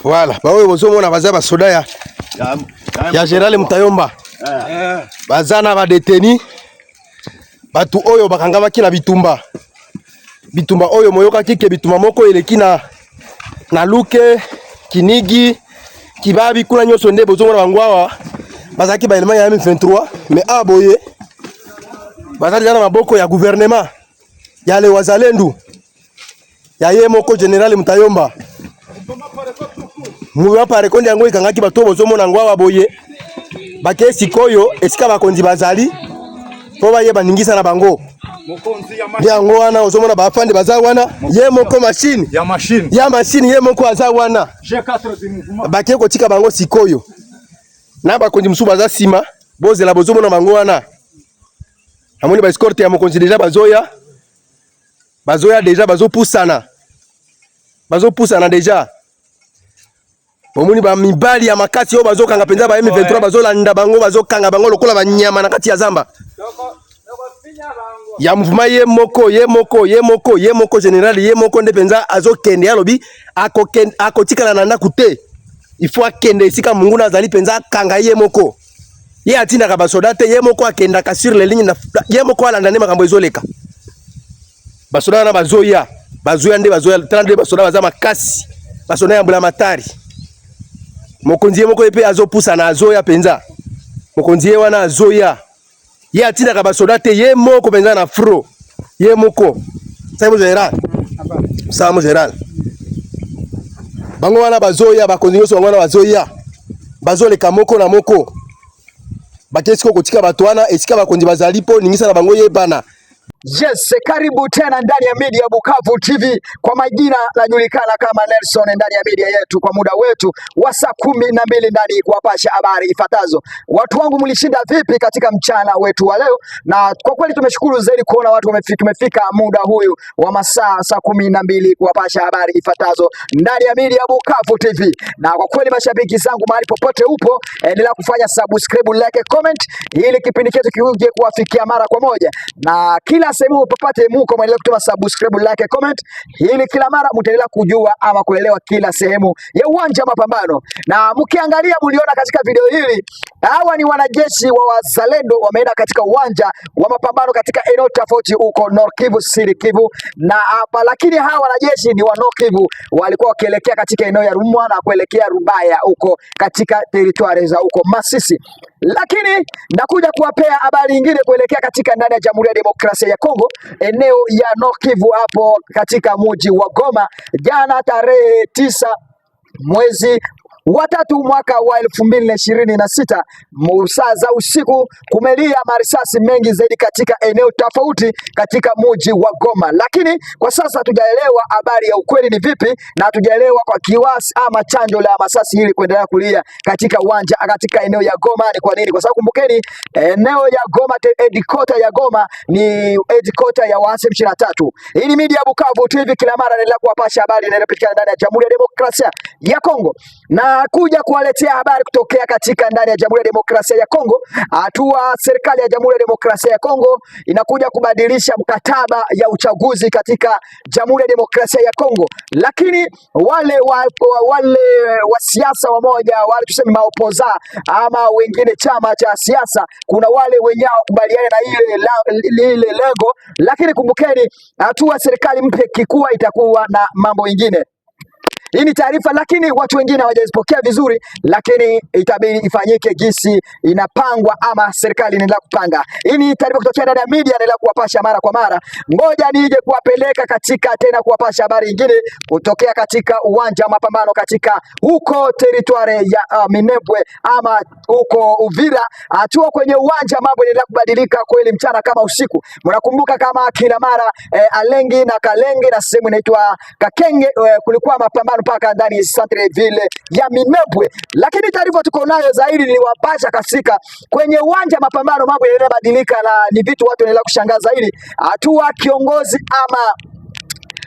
Voilà, bawe bozomona baza ba soda ya General Mutayomba. Bazana ba deteni. Batu oyo bakangamaki na bitumba. Bitumba oyo moyoka kike bitumba moko eleki na luke, kinigi, kibabi kuna nyoso nde bozomona bangwawa. Bazaki ba elema ya M23, mais aboye. Bazali na maboko ya gouvernement. Ya le wazalendo. Ya ye moko General Mutayomba. Muwa pare konde yango ikangaki bato bozomona ngwawa boye. Bake sikoyo esika bakonzi bazali. Po ba ye baningisa na bango. Ya ngwana ozomona bafande baza wana. Ye moko machine. Ya machine ye moko aza wana. Bake ko tika bango sikoyo. Na bakonzi musu baza sima. Bozela bozomona bango wana. Amoni ba escorte ya mokonzi deja bazoya. Bazoya deja bazopusana. Bazopusana deja. Bomuni ba mibali ya makati yo bazokanga penza ba M23 bazolanda bango bazokanga bango lokola banyama na kati ya zamba. Ya mvuma ye moko general ye moko nde penza azokende ya lobi akotikala na ndaku te. Il faut akende isika mungu na azali penza kanga ye moko. Ye atinda ka basoda te ye moko akenda ka sur les lignes na ye moko alanda ne makambo ezoleka. Basoda na bazoya nde bazoya 32 basoda baza makasi. Basoda ya mbula matari. Mokonzi moko epe azopusa na azoya penza. Mokonzi wana azoya. Ye atinda ka basoda te ye moko penza na fro. Ye moko. Samo general. Samo general. Bango wana bazoya bakonzi nyonso wana bazoya. Bazoleka moko na moko. Bakesiko kotika bato wana esika bakonzi bazali po ningisa na bango ye bana. Yes, karibu tena ndani ya media Bukavu TV. Kwa majina najulikana kama Nelson ndani ya media yetu kwa muda wetu wa saa 12 ndani kuwapasha habari ifuatazo. Watu wangu mlishinda vipi katika mchana wetu wa leo? Na kwa kweli tumeshukuru zaidi kuona watu wamefika muda huyu wa masaa saa 12 kuwapasha habari ifuatazo ndani ya media Bukavu TV. Na kwa kweli mashabiki zangu mahali popote upo, endelea kufanya subscribe, like, comment ili kipindi chetu kije kuwafikia mara kwa moja. Na kila sehemu popate muko mwendelea kutuma subscribe, like, comment ili kila mara mtaendelea kujua ama kuelewa kila sehemu ya uwanja mapambano. Na mkiangalia mliona katika video hili hawa ni wanajeshi wa wazalendo wameenda katika uwanja wa mapambano katika eneo tofauti huko North Kivu, Sud Kivu na hapa, lakini hawa wanajeshi ni wa North Kivu walikuwa wakielekea katika eneo ya Rumwa na kuelekea Rubaya huko katika territoire za huko Masisi. Lakini nakuja kuwapea habari nyingine kuelekea katika ndani ya Jamhuri ya Demokrasia ya Kongo, eneo ya North Kivu hapo katika mji wa Goma. Jana tarehe 9 mwezi wa 3 mwaka wa 2026 saa za usiku kumelia marisasi mengi zaidi katika eneo tofauti katika mji wa Goma, lakini kwa sasa hatujaelewa habari ya ukweli ni vipi na hatujaelewa kwa kiwasi ama chanjo la masasi hili kuendelea kulia katika uwanja katika eneo ya Goma ni kwa nini. Kwa sababu kumbukeni eneo ya Goma, headquarter ya Goma ni headquarter ya waasi M23. Hii ni media Bukavu TV, kila mara inaendelea kuwapasha habari inayopatikana ndani ya Jamhuri ya Demokrasia ya Kongo na kuja kuwaletea habari kutokea katika ndani ya Jamhuri ya Demokrasia ya Kongo. Hatua serikali ya Jamhuri ya Demokrasia ya Kongo inakuja kubadilisha mkataba ya uchaguzi katika Jamhuri ya Demokrasia ya Kongo, lakini wale wa siasa wamoja, wale tuseme maopoza ama wengine chama cha siasa, kuna wale wenyewe wakubaliana na ile lengo, lakini kumbukeni hatua serikali mpya kikuwa itakuwa na mambo mengine. Hii ni taarifa lakini watu wengine hawajazipokea vizuri, lakini itabidi ifanyike gisi inapangwa ama serikali inaendelea kupanga. Hii ni taarifa kutokea ndani ya media inaendelea kuwapasha mara kwa mara. Ngoja nije kuwapeleka katika tena kuwapasha habari nyingine kutokea katika uwanja wa mapambano katika huko territoire ya Minembwe ama huko Uvira. Hatua kwenye uwanja mambo yanaendelea kubadilika kweli mchana kama usiku. Mnakumbuka kama kila mara Alengi na Kalenge na sehemu inaitwa Kakenge kulikuwa mapambano mpaka ndani ya centre ville ya Minembwe, lakini taarifa tuko nayo zaidi niliwapasha kasika kwenye uwanja mapambano mambo yanabadilika na ni vitu watu wanaendelea kushangaza zaidi. Hatua kiongozi ama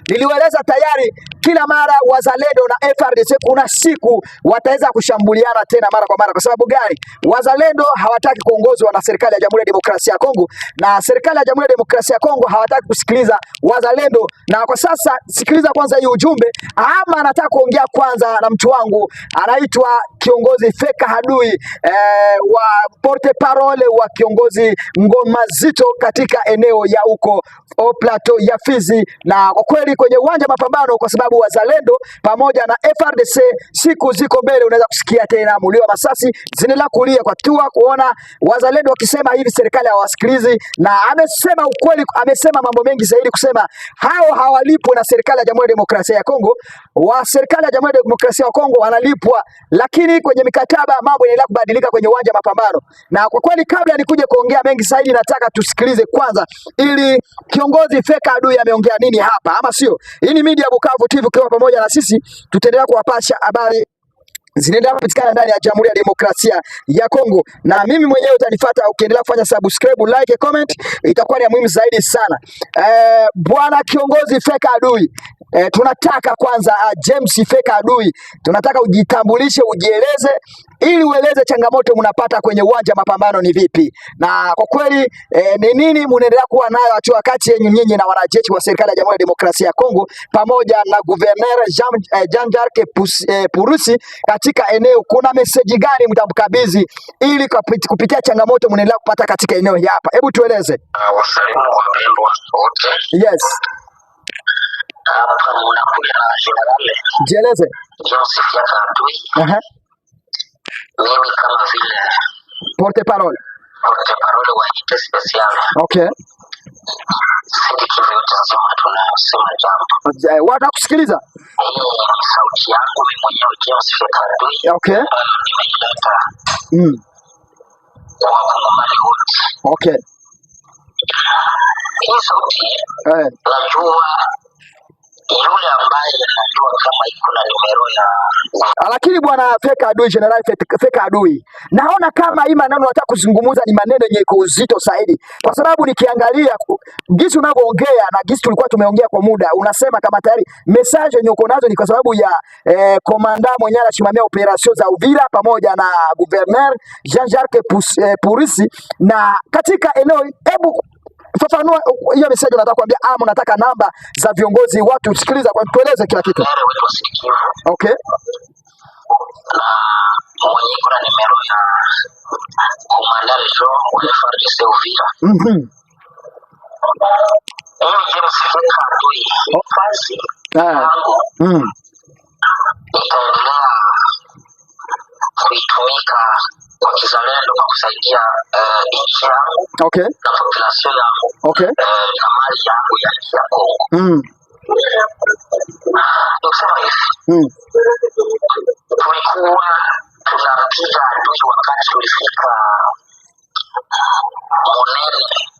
niliwaeleza tayari kila mara wazalendo na FARDC kuna siku wataweza kushambuliana tena mara kwa mara. Kwa sababu gani? Wazalendo hawataki kuongozwa na serikali ya Jamhuri ya Demokrasia ya Kongo, na serikali ya Jamhuri ya Demokrasia ya Kongo hawataki kusikiliza wazalendo. Na kwa sasa sikiliza kwanza hii ujumbe, ama anataka kuongea kwanza na mtu wangu anaitwa kiongozi Feka Adui wa porte parole wa kiongozi Ngoma Zito katika eneo ya huko plateau ya Fizi. Na kwa kweli kwenye uwanja mapambano, kwa sababu wazalendo pamoja na FARDC siku ziko mbele, unaweza kusikia tena mulio wa masasi zinaendelea kulia kwa tua kuona wazalendo wakisema hivi serikali hawasikilizi. Na amesema ukweli, amesema mambo mengi zaidi kusema hao hawalipwi na serikali ya Jamhuri ya Demokrasia ya Kongo. Wa serikali ya Jamhuri ya Demokrasia ya Kongo wanalipwa, lakini kwenye mikataba mambo yanaendelea kubadilika kwenye uwanja mapambano. Na kwa kweli kabla nikuje kuongea mengi zaidi, nataka tusikilize kwanza ili kiongozi Feka Adui ameongea nini hapa, ama sio? Hii ni media Bukavu TV, kwa pamoja na sisi tutaendelea kuwapasha habari zinaendelea kupatikana ndani ya Jamhuri ya Demokrasia ya Kongo. Na mimi mwenyewe utanifuata ukiendelea kufanya subscribe, like, comment, itakuwa ni muhimu zaidi sana. Bwana kiongozi Feka Adui, tunataka kwanza James Feka Adui, tunataka ujitambulishe, ujieleze ili ueleze changamoto mnapata kwenye uwanja mapambano ni vipi, na kwa kweli ni nini mnaendelea kuwa nayo hatua kati yenu nyinyi na wanajeshi wa serikali ya Jamhuri ya Demokrasia ya Kongo pamoja na Governor Jean-Jacques Purusi katika eneo. Kuna message gani mtamkabidhi ili kupitia changamoto mnaendelea kupata katika eneo hili hapa? Hebu tueleze. Wasalimu wapendwa wote. Yes. Hapa mnakuja na generale. Jieleze. Joseph Feka Adui. Mimi kama vile porte parole wa unité spéciale. Okay. Sisi kivyote sema tunasema jambo. Watakusikiliza. Hii sauti yangu mimi mwenyewe James Feka Adui. Okay. Nimeileta. Kwa Wakongomani wote. Okay. Hii sauti najua yule ambaye anajua kama iko na numero ya. Lakini bwana Feka Adui, General Feka Adui, naona kama hii maneno nataka kuzungumza ni maneno yenye uzito zaidi, kwa sababu nikiangalia gisi unavyoongea na gisi tulikuwa tumeongea kwa muda, unasema kama tayari message yenye uko nazo ni kwa sababu ya komanda mwenyewe anasimamia operation za Uvira pamoja na Governor Jean-Jacques Purusi na katika eneo. Hebu fafanua hiyo message unataka kuambia, ama unataka namba za viongozi watu sikiliza, kwa tueleze kila kitu. Okay. Na mwenye kuna numero ya komanda region wa FARDC Uvira. James Feka Adui fasi yangu itaendelea kuitumika kwa kizalendo kwa kusaidia nchi yangu. Okay. Na population yangu. Okay. Na mali yangu ya nchi ya Kongo. Nikusema hivi. Tulikuwa tunapiga adui wakati tulifika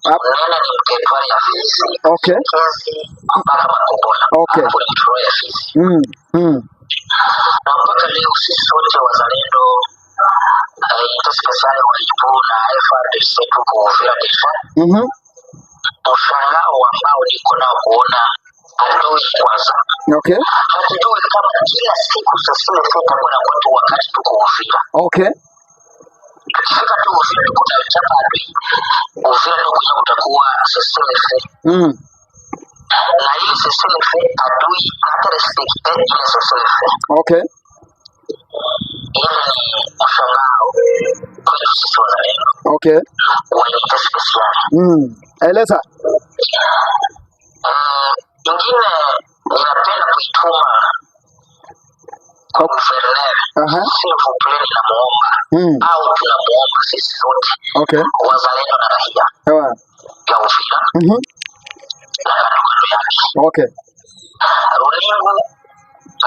Munene ni mteritwari ya Fizi. Okay. Kizi mpaka Makobola. Okay. Hapo ni mteritwari ya Fizi. Na mpaka leo sisi wote wazalendo unité spéciale wa Ibu na FARDC tuko Uvira deja. Mshangao ambao niko nao kuona adui kwanza. Okay. Hatujui kama kila siku sasa Feka kwa kwetu wakati tuko Uvira. Okay. Tukifika tu Uvira tuko na chapa adui. Uvira ndio kuja kutakuwa SSLF. Na hii SSLF adui hata respect ile SSLF. Okay. Ile ni mshangao kwa sisi wazalendo. Okay. Wa unité spéciale. Eleza. Ingine ninapenda kuituma kwa Governor. S'il vous plaît, ninamuomba au tunamuomba sisi sote. Okay. Wazalendo na raia. Ya Uvira. Na kando yake. Okay. Runingu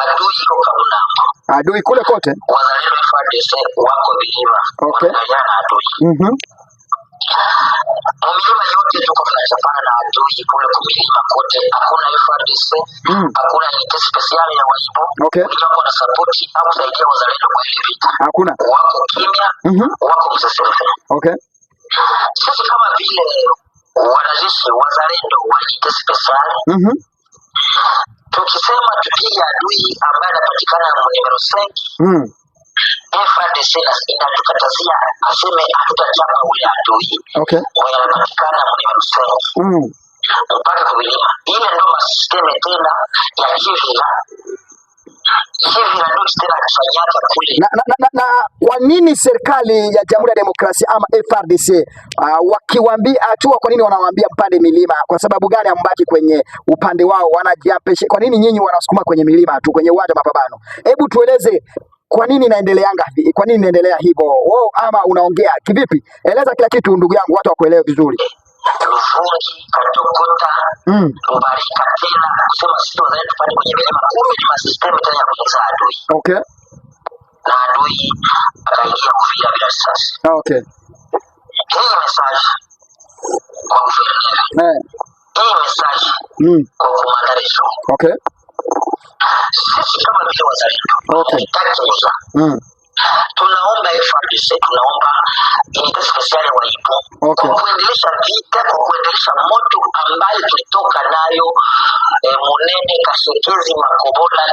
adui iko Kabunambo. Adui kule kote. Wazalendo FARDC wako Biliva. Okay. Wanajana adui. Milima yote tuko tunachapana na adui kule kumilima kote, hakuna FARDC, hakuna unité spéciale ya Waibu. Okay. Wako na support au kusaidia wazalendo kwa ile vita. Hakuna. Wako kimya, wako mseselefe. Okay. Sisi kama vile wanajeshi wazalendo wa unité spéciale Tukisema tupige adui ambaye anapatikana Mlima Sengi, FARDC inatukatazia aseme hatutachapa ule adui mwenye anapatikana Mlima Sengi mpaka kuvilima. Ile ndo masisteme tena ya Kivila. Kivila ndo tena kufanyaka kule. Na kwa nini serikali ya Jamhuri ya Demokrasia ama FARDC wakiwaambia hatua, kwa nini wanawaambia mpande milima? Kwa sababu gani ambaki kwenye upande wao wanajiapesha? Kwa nini nyinyi wanasukuma kwenye milima tu kwenye uwanja mapambano? Hebu tueleze kwa nini inaendeleanga, kwa nini inaendelea hivyo? Wao ama unaongea kivipi? Eleza kila kitu ndugu yangu, watu wakuelewe vizuri. Lufungi, Katokota, Mbarika tena kusema sisi wazalendo tupande kwenye milima, kumbe ni masistemu tena ya kuingiza adui. Na adui akaingia Uvira bila risasi. Hii message kwa guverneur. Hii message kwa kumandarisho. Sisi kama vile wazalendo tunaomba FARDC, tunaomba unité spéciale wa IPO kwa kuendelesha vita, kwa kuendelesha moto ambayo tulitoka nayo Munene, Kashekezi, Makobola,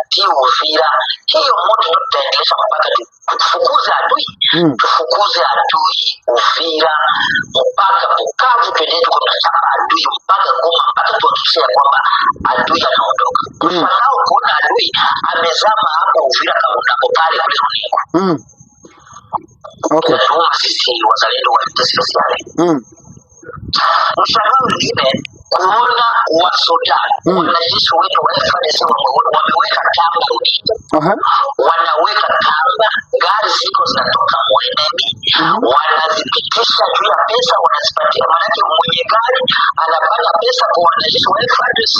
Uvira. Hiyo moto tutaendelesha mpaka tufukuze adui, tufukuze adui Uvira mpaka Bukavu, tuende tunachapa adui mpaka Goma, mpaka tuhakikishe kwamba adui anaondoka. Tunao kuona adui amezama hapa Uvira kama unapopale kule Runingo. Tunatuma sisi wazalendo wa unité spéciale. Mshangao mwingine kuona wasoda wanajeshi wetu wa FARDC wameweka kamba Runingo. Wanaweka kamba, gari ziko zinatoka Mwenemi, wanazipitisha juu ya pesa, wanazipatia, maanake mwenye gari anapata pesa kwa wanajeshi wa FARDC.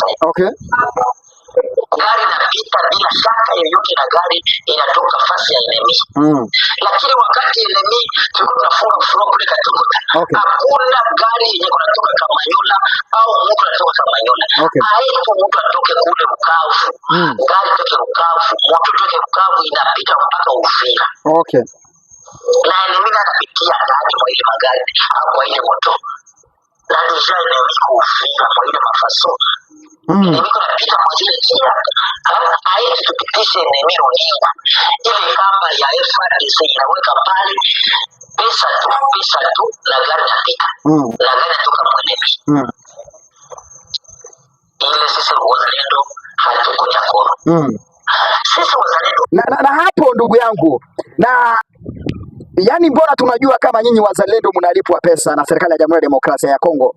Gari inapita bila shaka yoyote na gari inatoka fasi ya enemy. Lakini wakati enemy tuko tunafunga flow kule Katokota, hakuna gari yenye kunatoka Kamanyola au mtu anatoka Kamanyola. Haiko mtu atoke kule Bukavu. Gari toke Bukavu, moto toke Bukavu, inapita mpaka Uvira. Na enemy anapitia ndani kwa ile magari au kwa ile moto. Na deja enemy Uvira kwa ile mafaso. Niko napita kwa zile njia, haiti tupitishe enemy Runingo. Ile kamba ya FARDC inaweka pale, pesa tu, na gari napita. Na gari natoka Mwenemi. Ile sisi wazalendo hatuko jakoro. Sisi wazalendo. Na hapo ndugu yangu, na yani mbona tunajua kama nyinyi wazalendo mnalipwa pesa na serikali ya Jamhuri ya Demokrasia ya Kongo,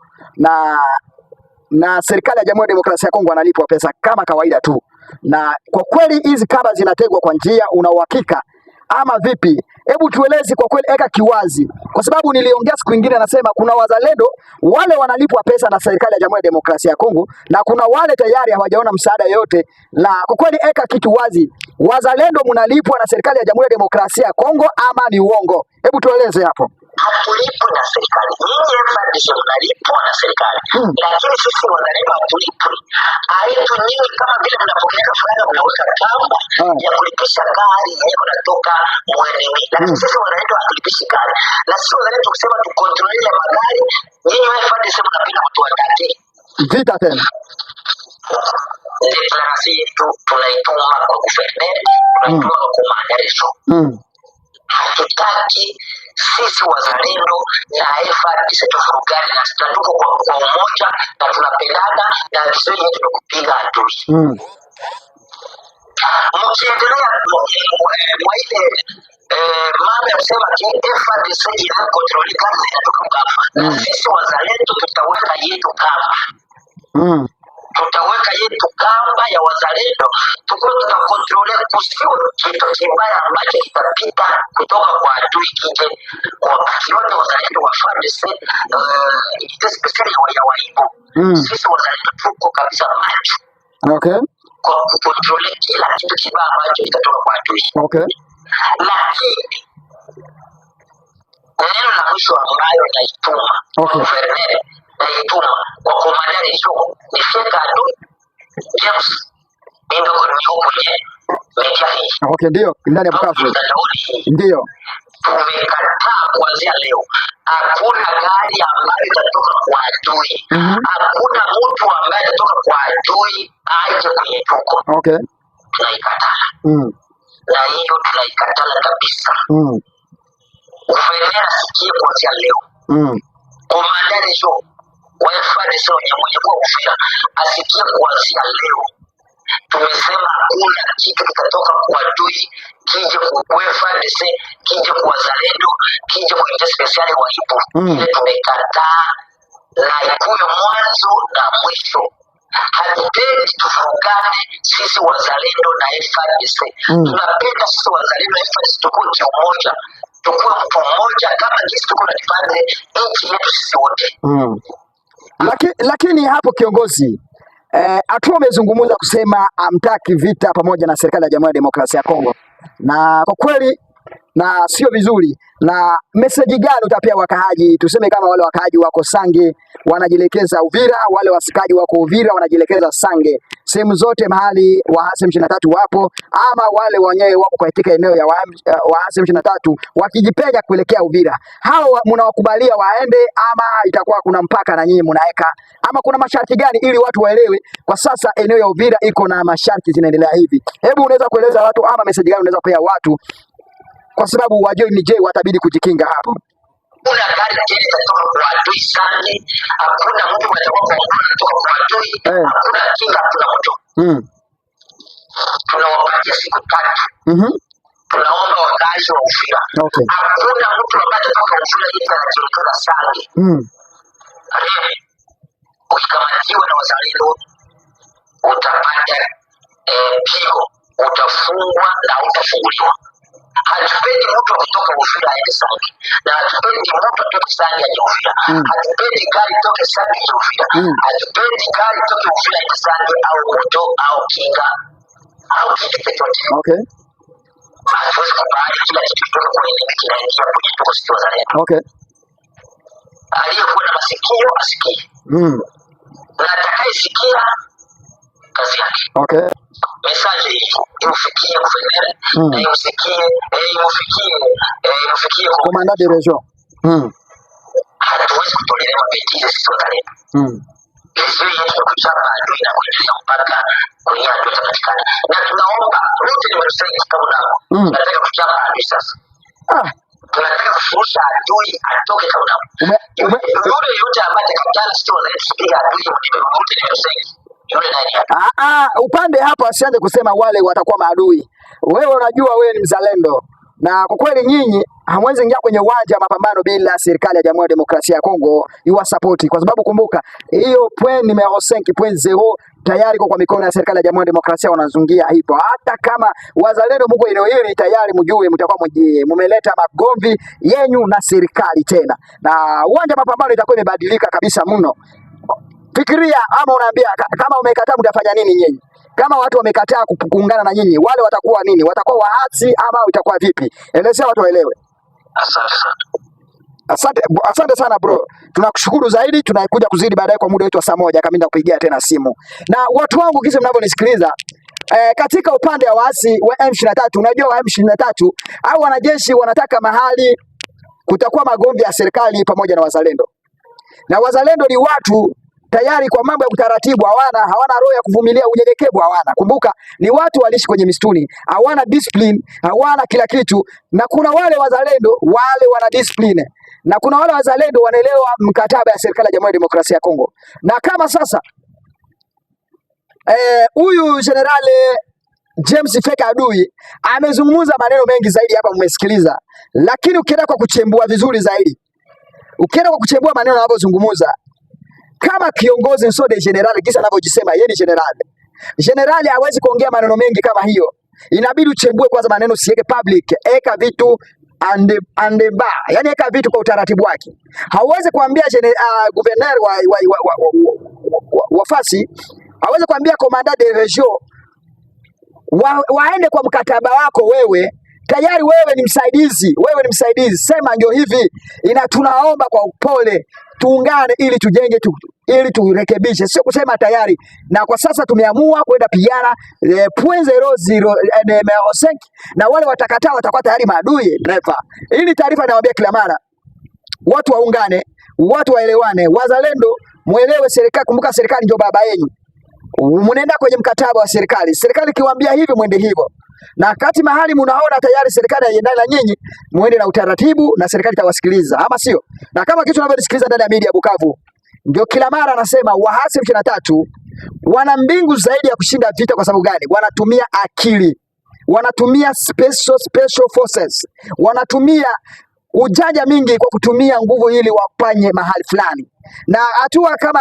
na serikali ya Jamhuri ya Demokrasia ya Kongo analipwa pesa kama kawaida tu, na kwa kweli hizi kamba zinategwa kwa njia, una uhakika ama vipi? Hebu tueleze kwa kweli, eka kiwazi, kwa sababu niliongea siku nyingine, nasema kuna wazalendo wale wanalipwa pesa na serikali ya Jamhuri ya Demokrasia ya Kongo, na kuna wale tayari hawajaona msaada yote. Na kwa kweli eka kitu wazi, wazalendo mnalipwa na serikali ya Jamhuri ya Demokrasia ya Kongo ama ni uongo? Hebu tueleze hapo. Hatulipwi na serikali. Nyinyi FARDC mnalipwa na serikali. Lakini sisi wazalendo hatulipwi. Aitu nyinyi kama vile mnapokea fulani mnaweka kamba ya kulipisha gari yenye kunatoka Mwenemi. Lakini sisi wazalendo hatulipishi gari. Na sisi wazalendo tukisema tukontrole magari, nyinyi FARDC mnapenda kutuatake. Vita tena. Deklarasi yetu tunaituma kwa guverneur, tunaituma kwa kumandarisho. Hatutaki sisi wazalendo na FARDC tufurugane, na tuko kwa umoja na tunapendana, na vizuri yetu ni kupiga adui. Mkiendelea mwa ile mama kusema ki FARDC ina control kazi inatoka Bukavu, na sisi wazalendo tutaweka yetu kamba. Tutaweka yetu kamba ya wazalendo, tuko tutakontrole kusiwe kitu kibaya ambacho kitapita kutoka kwa adui kije kwa yote wazalendo wa FARDC, unité spéciale ya waibu. Sisi wazalendo tuko kabisa macho. Kwa kukontrole kila kitu kibaya ambacho kitatoka kwa adui. Lakini neno la mwisho ambayo naituma guverneur, naituma kwa kumandarisho ni fika adui James ndio kwenye media hii. Ndio ndani ya Bukavu. Ndio tumekataa kuanzia leo hakuna gari ambayo itatoka kwa adui. Hakuna mtu ambaye atatoka kwa adui aje kwenye tuko. Okay. Tunaikataa. Na hiyo tunaikatala kabisa. Guverneur asikie kuanzia leo. Komandani jo wa FARDC mwenye kwa Uvira asikie kuanzia leo. Tumesema hakuna kitu kitatoka kwa adui kije kwa FARDC, kije kwa wazalendo, kije kwa jeshi spesiali wa Ibu. Ile tumekataa na ikuwe mwanzo na mwisho. Hatupendi tufungane sisi wazalendo na FARDC. Tunapenda sisi wazalendo na FARDC tukue kimoja. Tukue mtu mmoja kama jinsi tuko tunafanya nchi yetu sisi wote. Lakini hapo kiongozi Hatua amezungumza kusema amtaki vita pamoja na serikali ya Jamhuri ya Demokrasia ya Kongo, na kwa kweli na sio vizuri. Na message gani utapia wakaaji? Tuseme kama wale wakaaji wako Sange wanajielekeza Uvira, wale wasikaji wako Uvira wanajielekeza Sange, sehemu zote mahali waasi M23 wapo, ama wale wenyewe wako katika eneo ya waasi M23 wakijipenya kuelekea Uvira, hao mnawakubalia waende ama itakuwa kuna mpaka na nyinyi mnaweka, ama kuna masharti gani ili watu waelewe kwa sasa eneo ya Uvira iko na masharti zinaendelea hivi? Hebu unaweza kueleza watu ama message gani unaweza kupea watu, kwa sababu wajue ni je watabidi kujikinga hapo? Kuna gari tena kutoka kwa adui Sange, hakuna mtu atakuwa kutoka kwa adui, hakuna kinga, hakuna mtu. Tunawapatia siku 3. Tunaomba wakazi wa Uvira. Hakuna mtu ambaye atatoka Uvira ili anajielekeza Sange. Ukikamatiwa na wazalendo utapata pigo, utafungwa na utafunguliwa. Hatupendi mtu kutoka Uvira aende Sange, na hatupendi mtu atoke Sange aje Uvira. Hatupendi gari toke Sange aje Uvira. Hatupendi gari toke Uvira aende Sange au moto au kinga au kitu chochote. Hatuwezi kubali kila kitu kutoka kwa eneo kinaingia kwenye tuko sisi wazalendo. Aliyekuwa na masikio asikie. Na atakayesikia kazi yake. Message hii imfikie guverneur, na imfikie commandant de région. Hatuwezi kutolewa mabeti sisi wazalendo. Lesio yetu kuchapa adui na kuendelea mpaka kwenye adui atapatikana. Na tunaomba wote ni watusaidie kama nao. Tunataka kuchapa adui sasa. Tunataka kufurusha adui atoke kama nao. Yule yote ambaye atakatana sisi wazalendo tusipiga adui wote ni watusaidie. Upande hapa asianze kusema wale watakuwa maadui. Wewe unajua wewe ni mzalendo, na kwa kweli nyinyi hamwezi ingia kwenye uwanja wa mapambano bila serikali ya Jamhuri ya Demokrasia ya Kongo iwa support, kwa sababu kumbuka hiyo point numero 5.0 tayari kwa mikono ya serikali ya Jamhuri ya Demokrasia wanazungia hivyo. Hata kama wazalendo mko eneo hili tayari mjue mtakuwa mmeleta magomvi yenyu na serikali tena, na uwanja wa mapambano itakuwa imebadilika kabisa mno. Fikiria ama unaambia kama umekataa mtafanya nini nyinyi? Kama watu wamekataa kuungana na nyinyi, wale watakuwa nini? Watakuwa waasi ama itakuwa vipi? Elezea watu waelewe. Asante sana bro. Tunakushukuru zaidi, tunakuja kuzidi baadaye kwa muda wetu wa saa moja kama nitakupigia tena simu. Na watu wangu kisa mnavyonisikiliza, katika upande wa waasi wa M23, unajua wa M23 au wanajeshi wanataka mahali kutakuwa magomvi ya serikali pamoja na wazalendo. Na wazalendo ni watu tayari kwa mambo ya utaratibu, hawana roho ya kuvumilia, unyenyekevu hawana. Kumbuka ni watu waliishi kwenye mistuni, hawana discipline, hawana kila kitu. Na kuna wale wazalendo wale wana discipline, na kuna wale wazalendo wanaelewa mkataba ya serikali ya Jamhuri ya Demokrasia ya Kongo. Na kama sasa huyu General James Feka Adui amezungumza maneno mengi zaidi hapa, mmesikiliza. Lakini ukienda kwa kuchembua vizuri zaidi, ukienda kwa kuchembua maneno anayozungumza kama kiongozi nsode general kisa anavyojisema yeye ni general. General hawezi kuongea maneno mengi kama hiyo. Inabidi uchembue kwanza maneno, siweke public, eka vitu andeba. Yaani eka vitu kwa utaratibu wake. Hauwezi kuambia governor wa Fasi, hauwezi kuambia commandant de region waende kwa mkataba wako wewe. Tayari wewe ni msaidizi, sema ndio hivi. Tunaomba kwa upole tuungane ili tujenge ili turekebishe, sio kusema tayari. Na kwa sasa tumeamua kwenda pigana .00 na wale watakataa watakuwa tayari maadui. Hii taarifa nawaambia kila mara. watu waungane, watu waelewane, wazalendo muelewe serikali. Kumbuka serikali ndio baba yenu, mnaenda kwenye mkataba wa serikali. Serikali kiwaambia hivi mwende hivyo, na kati mahali mnaona tayari serikali haiendani na nyinyi, muende na utaratibu na serikali itawasikiliza, ama sio? Na kama kitu tunavyosikiliza ndani ya media Bukavu, ndio kila mara anasema waasi M23 wana mbingu zaidi ya kushinda vita. Kwa sababu gani? Wanatumia akili, wanatumia special forces, wanatumia ujanja mingi kwa kutumia nguvu ili wapanye mahali fulani. Na hatua kama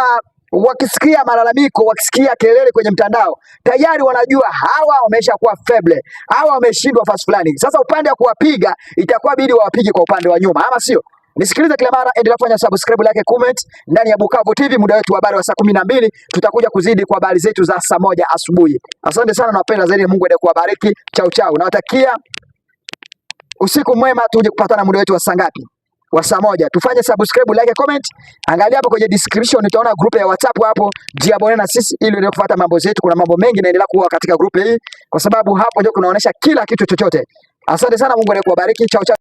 wakisikia malalamiko, wakisikia kelele kwenye mtandao, tayari wanajua hawa wameshakuwa feble, hawa wameshindwa fasi fulani. Sasa upande wa kuwapiga itakuwa bidi wawapige kwa upande wa nyuma, ama sio? Nisikilize kila mara, endelea kufanya subscribe, like, comment ndani ya Bukavu TV. Muda wetu wa habari wa saa 12 tutakuja kuzidi kwa habari zetu za saa 1 asubuhi. Asante sana, nawapenda zaidi. Mungu aendelee kuwabariki. Chao chao. Nawatakia usiku mwema. Tuje kupatana muda wetu wa saa ngapi? Wa saa 1. Tufanye subscribe, like, comment. Angalia hapo kwenye description utaona group ya WhatsApp hapo. Jiabone na sisi ili uendelee kufuata mambo yetu. Kuna mambo mengi naendelea kuwa katika group hii, kwa sababu hapo ndio kunaonesha kila kitu chochote. Asante sana, Mungu aendelee kuwabariki. Chao chao.